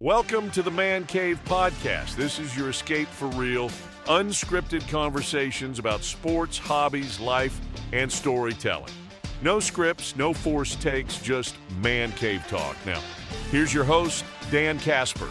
Welcome to the Man Cave Podcast. This is your escape for real, unscripted conversations about sports, hobbies, life, and storytelling. No scripts, no forced takes, just Man Cave talk. Now, here's your host, Dan Kasper.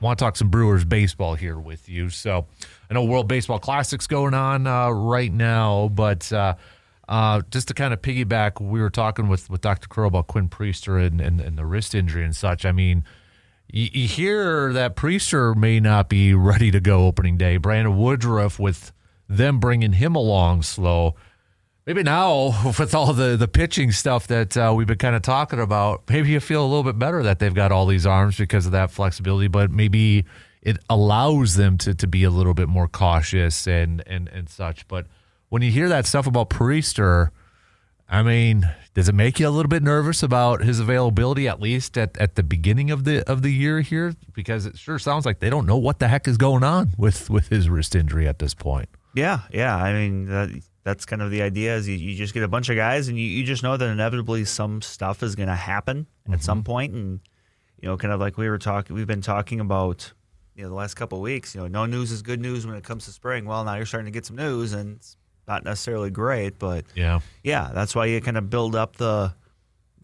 Want to talk some Brewers baseball here with you. So I know World Baseball Classic's going on right now, but just to kind of piggyback, we were talking with Dr. Crow about Quinn Priester and the wrist injury and such. I mean, you hear that Priester may not be ready to go opening day. Brandon Woodruff, with them bringing him along slow. Maybe now, with all the pitching stuff that we've been kind of talking about, maybe you feel a little bit better that they've got all these arms because of that flexibility, but maybe it allows them to be a little bit more cautious and such. But when you hear that stuff about Priester, I mean, does it make you a little bit nervous about his availability, at least at the beginning of the year here? Because it sure sounds like they don't know what the heck is going on with his wrist injury at this point. Yeah. I mean, that's kind of the idea is you just get a bunch of guys and you just know that inevitably some stuff is going to happen at some point. And, kind of like we've been talking about, the last couple of weeks, no news is good news when it comes to spring. Well, now you're starting to get some news and it's not necessarily great, but yeah, that's why you kind of build up the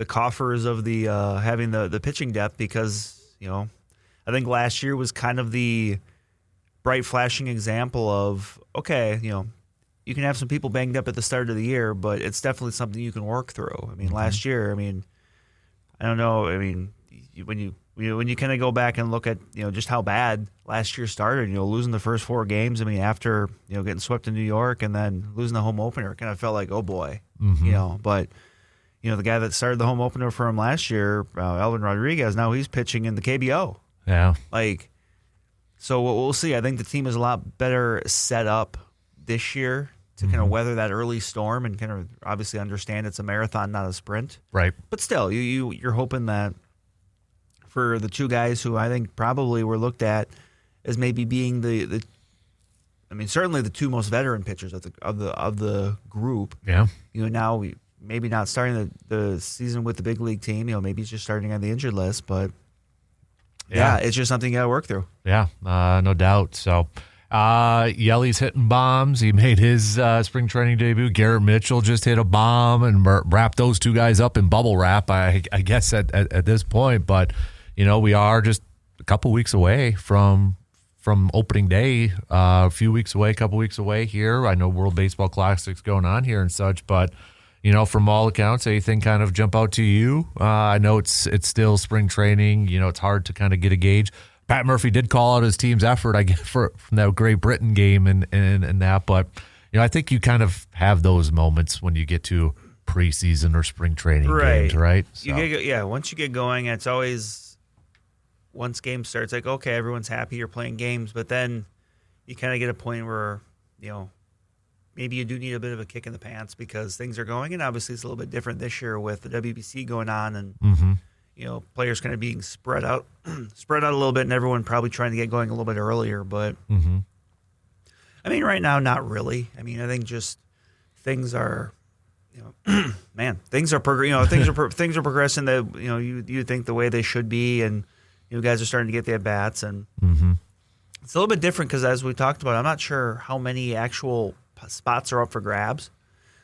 coffers of the having the pitching depth because, I think last year was kind of the bright flashing example of, okay, you can have some people banged up at the start of the year, but it's definitely something you can work through. I mean, last year, I don't know. I mean, when you kind of go back and look at, just how bad last year started, losing the first 4 games. I mean, after, getting swept in New York and then losing the home opener, it kind of felt like, oh boy, but, the guy that started the home opener for him last year, Elvin Rodriguez, now he's pitching in the KBO. Yeah. So we'll see. I think the team is a lot better set up this year to kind of weather that early storm and kind of obviously understand it's a marathon, not a sprint. Right. But still, you're hoping that for the 2 guys who I think probably were looked at as maybe being certainly the 2 most veteran pitchers of the group. Yeah. Now we maybe not starting the season with the big league team. Maybe he's just starting on the injured list, but yeah, it's just something you got to work through. Yeah, no doubt. So. Yelly's hitting bombs. He made his spring training debut. Garrett Mitchell just hit a bomb and wrapped those 2 guys up in bubble wrap, I guess, at this point. But, we are just a couple weeks away from opening day, a few weeks away, a couple weeks away here. I know World Baseball Classic's going on here and such, but, from all accounts, anything kind of jump out to you? I know it's still spring training. It's hard to kind of get a gauge. Pat Murphy did call out his team's effort, I guess, from that Great Britain game and that. But, I think you kind of have those moments when you get to preseason or spring training games, right? So. Once you get going, it's always, once game starts, like, okay, everyone's happy you're playing games. But then you kind of get a point where, maybe you do need a bit of a kick in the pants because things are going. And obviously it's a little bit different this year with the WBC going on and, players kind of being spread out a little bit and everyone probably trying to get going a little bit earlier. But, right now, not really. I think just things are, things are progressing that, you think the way they should be. And, guys are starting to get the at-bats. And it's a little bit different because as we talked about, I'm not sure how many actual spots are up for grabs.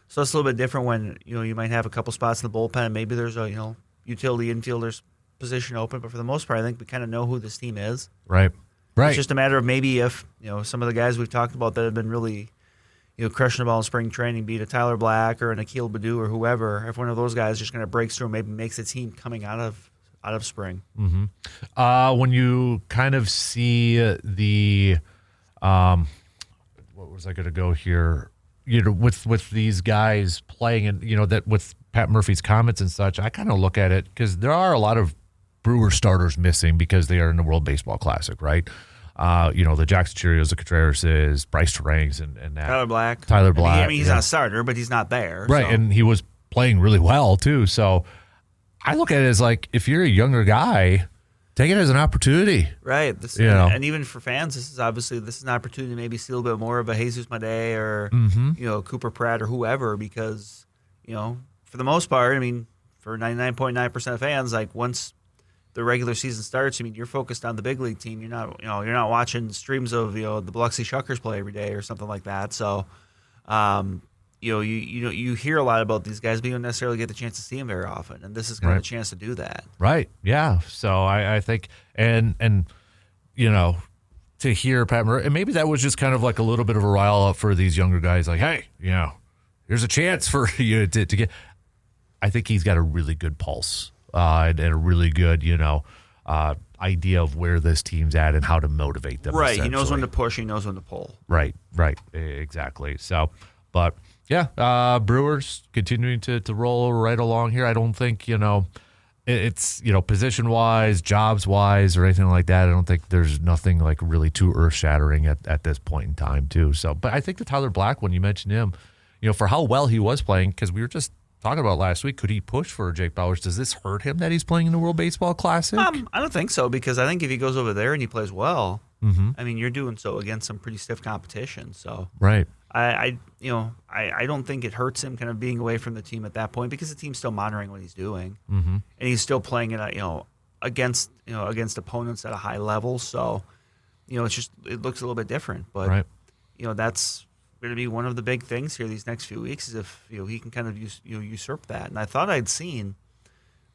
So it's a little bit different when, you might have a couple spots in the bullpen. Maybe there's a, utility infielder's position open, but for the most part, I think we kind of know who this team is. Right. It's just a matter of maybe if, some of the guys we've talked about that have been really, crushing the ball in spring training, be it a Tyler Black or an Akil Baddoo or whoever, if one of those guys just kind of breaks through and maybe makes the team coming out of spring. When you kind of see the, what was I going to go here? With these guys playing and, that with Pat Murphy's comments and such, I kind of look at it because there are a lot of Brewer starters missing because they are in the World Baseball Classic, right? The Jackson Cheerios, the Contreras, Bryce Terangs, and that. Tyler Black. He's not a starter, but he's not there. Right, so. And he was playing really well, too. So I look at it as like if you're a younger guy, Take it as an opportunity. Right. And even for fans, this is an opportunity to maybe see a little bit more of a Jesus Madej or, Cooper Pratt or whoever, because, for the most part, I mean, for 99.9% of fans, like once the regular season starts, I mean, you're focused on the big league team. You're not watching streams of, the Biloxi Shuckers play every day or something like that. So, you hear a lot about these guys, but you don't necessarily get the chance to see them very often, and this is kind of a chance to do that. Right. Yeah. So I think, and to hear Pat Murray, and maybe that was just kind of like a little bit of a rile up for these younger guys, like, hey, here's a chance for you to get. I think he's got a really good pulse and a really good, idea of where this team's at and how to motivate them. Right. He knows when to push. He knows when to pull. Right. Exactly. So, but yeah, Brewers continuing to roll right along here. I don't think, it's, position-wise, jobs-wise, or anything like that. I don't think there's nothing like really too earth-shattering at this point in time, too. So, but I think the Tyler Black one, you mentioned him, for how well he was playing, because we were just talking about last week, could he push for Jake Bauers? Does this hurt him that he's playing in the World Baseball Classic? I don't think so, because I think if he goes over there and he plays well, I mean, you're doing so against some pretty stiff competition. So right. I don't think it hurts him kind of being away from the team at that point, because the team's still monitoring what he's doing, and he's still playing it, against opponents at a high level. So, it looks a little bit different, but that's going to be one of the big things here these next few weeks, is if he can kind of usurp that. And I thought I'd seen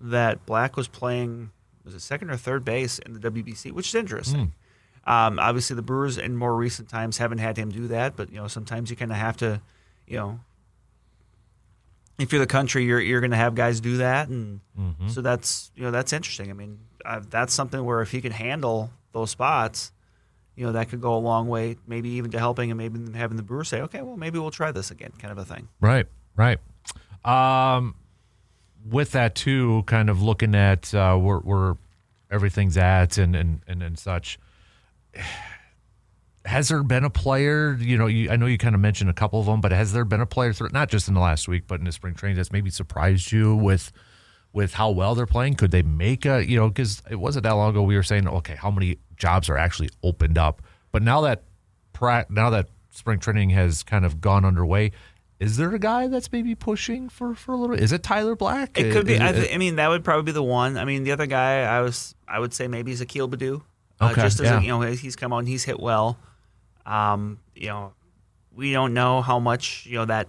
that Black was playing, was it second or third base in the WBC, which is interesting. Obviously, the Brewers in more recent times haven't had him do that, but sometimes you kind of have to, if you're the country, you're going to have guys do that, and so that's interesting. I mean, that's something where if he can handle those spots, that could go a long way, maybe even to helping, and maybe having the Brewers say, okay, well, maybe we'll try this again, kind of a thing. Right. With that too, kind of looking at where everything's at and such. Has there been a player, I know you kind of mentioned a couple of them, but has there been a player, not just in the last week, but in the spring training, that's maybe surprised you with how well they're playing? Could they make because it wasn't that long ago we were saying, okay, how many jobs are actually opened up? But now that spring training has kind of gone underway, is there a guy that's maybe pushing for a little? Is it Tyler Black? It could be. I mean, that would probably be the one. I mean, the other guy, I would say maybe is Akil Baddoo. Okay. Just as he's come on, he's hit well. We don't know how much that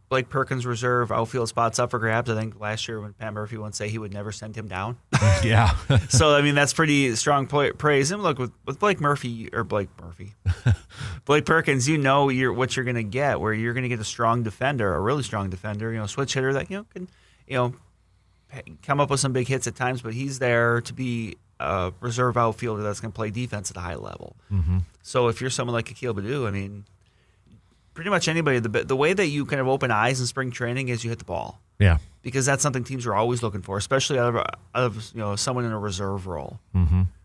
Blake Perkins reserve outfield spot's up for grabs. I think last year when Pat Murphy would say he would never send him down. Yeah. So I mean that's pretty strong praise. And look with Blake Perkins, what you're going to get, where you're going to get a strong defender, a really strong defender, switch hitter that can come up with some big hits at times, but he's there to be a reserve outfielder that's going to play defense at a high level. So if you're someone like Akil Baddoo, I mean, pretty much anybody, the way that you kind of open eyes in spring training is you hit the ball. Yeah. Because that's something teams are always looking for, especially out of someone in a reserve role.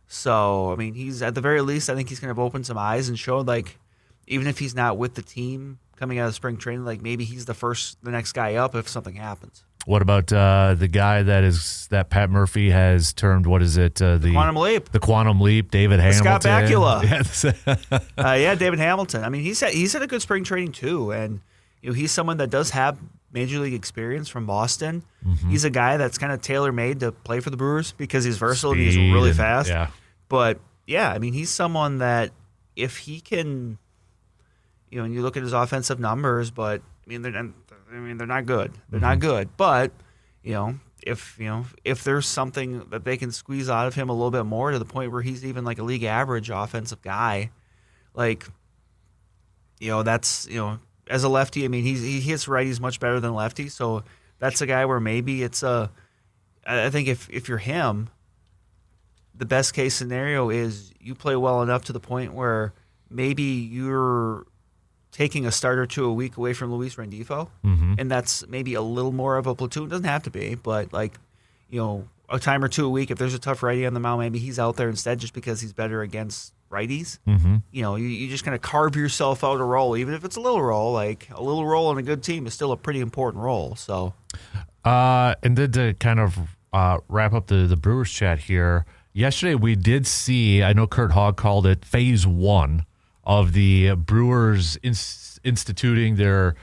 So, I mean, he's at the very least, I think he's kind of opened some eyes and showed, like, even if he's not with the team coming out of spring training, like maybe he's the next guy up if something happens. What about the guy that Pat Murphy has termed, what is it? The Quantum Leap. The Quantum Leap, David Hamilton. Scott Bakula. David Hamilton. I mean, he's had a good spring training too, and he's someone that does have major league experience from Boston. He's a guy that's kind of tailor-made to play for the Brewers because he's versatile and he's really fast. Yeah. But, yeah, I mean, he's someone that if he can, and you look at his offensive numbers, but, I mean, they're not good. They're not good. But, if there's something that they can squeeze out of him a little bit more to the point where he's even like a league average offensive guy, like, that's, as a lefty, I mean, he hits righties much better than lefties. So that's a guy where maybe it's I think if you're him, the best case scenario is you play well enough to the point where maybe you're taking a start or two a week away from Luis Rendifo, and that's maybe a little more of a platoon. It doesn't have to be, but like, a time or two a week, if there's a tough righty on the mound, maybe he's out there instead just because he's better against righties. You just kind of carve yourself out a role, even if it's a little role. Like a little role on a good team is still a pretty important role. So, and then to kind of wrap up the Brewers chat here, Yesterday we did see, I know Kurt Hogg called it phase 1 of the Brewers instituting their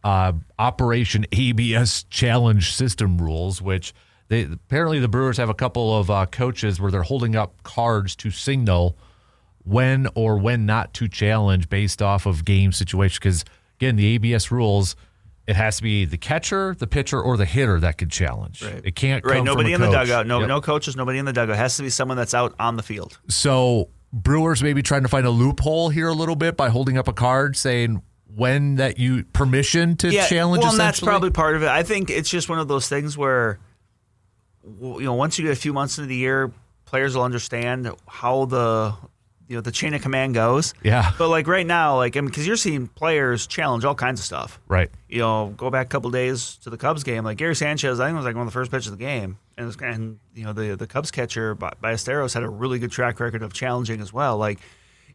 Operation ABS Challenge System rules, which apparently the Brewers have a couple of coaches where they're holding up cards to signal when or when not to challenge based off of game situation. Because, again, the ABS rules, it has to be the catcher, the pitcher, or the hitter that can challenge. Right. It can't come nobody from a in coach. the dugout. No coaches, nobody in the dugout. It has to be someone that's out on the field. So Brewers maybe trying to find a loophole here a little bit by holding up a card saying when that you permission to challenge. Well, and that's probably part of it. I think it's just one of those things where, once you get a few months into the year, players will understand how the chain of command goes. Yeah. But like right now, because you're seeing players challenge all kinds of stuff. Right. Go back a couple of days to the Cubs game. Like Gary Sanchez, I think it was like one of the first pitches of the game, and the Cubs catcher Ballesteros had a really good track record of challenging as well. Like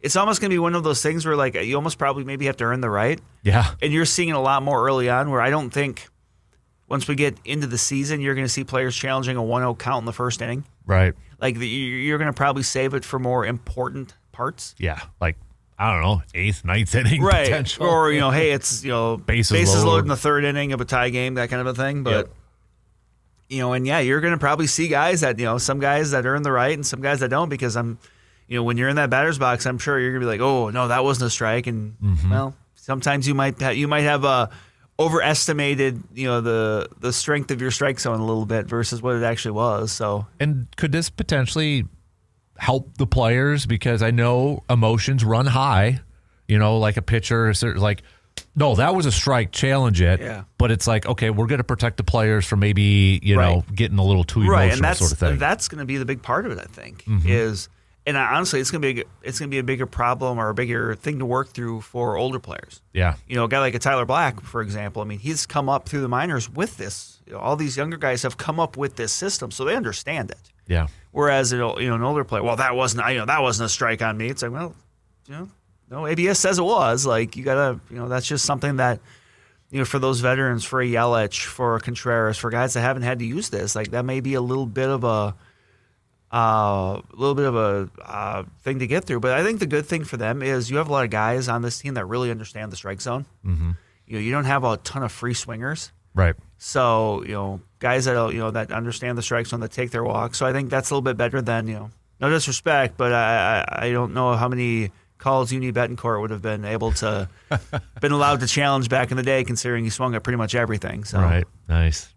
it's almost going to be one of those things where like you almost probably maybe have to earn the right. Yeah. And you're seeing it a lot more early on. Where I don't think once we get into the season, you're going to see players challenging a 1-0 count in the first inning. Right. Like you're going to probably save it for more important parts. Yeah, like I don't know, 8th, 9th inning potential. Or hey, it's bases loaded in the 3rd inning of a tie game, that kind of a thing. But and you're going to probably see guys that some guys that earn the right and some guys that don't, because when you're in that batter's box, I'm sure you're going to be like, oh no, that wasn't a strike, and well, sometimes you might have overestimated the strength of your strike zone a little bit versus what it actually was. So, and could this potentially help the players, because I know emotions run high, like a pitcher, like, no, that was a strike, challenge it. Yeah. But it's like, okay, we're going to protect the players from maybe, getting a little too emotional, and sort of thing. That's going to be the big part of it, I think, is, and honestly, it's going to be a bigger problem or a bigger thing to work through for older players. Yeah. A guy like a Tyler Black, for example, I mean, he's come up through the minors with this. All these younger guys have come up with this system, so they understand it. Yeah. Whereas an older player, well, that wasn't a strike on me. It's like, well, no, ABS says it was. Like you gotta, that's just something that, for those veterans, for a Yelich, for a Contreras, for guys that haven't had to use this, like that may be a little bit of a thing to get through. But I think the good thing for them is you have a lot of guys on this team that really understand the strike zone. Mm-hmm. You don't have a ton of free swingers. Right. So, guys that that understand the strike zone, that take their walks. So I think that's a little bit better than, no disrespect, but I don't know how many calls Uni Betancourt would have been able to been allowed to challenge back in the day, considering he swung at pretty much everything. So right. Nice.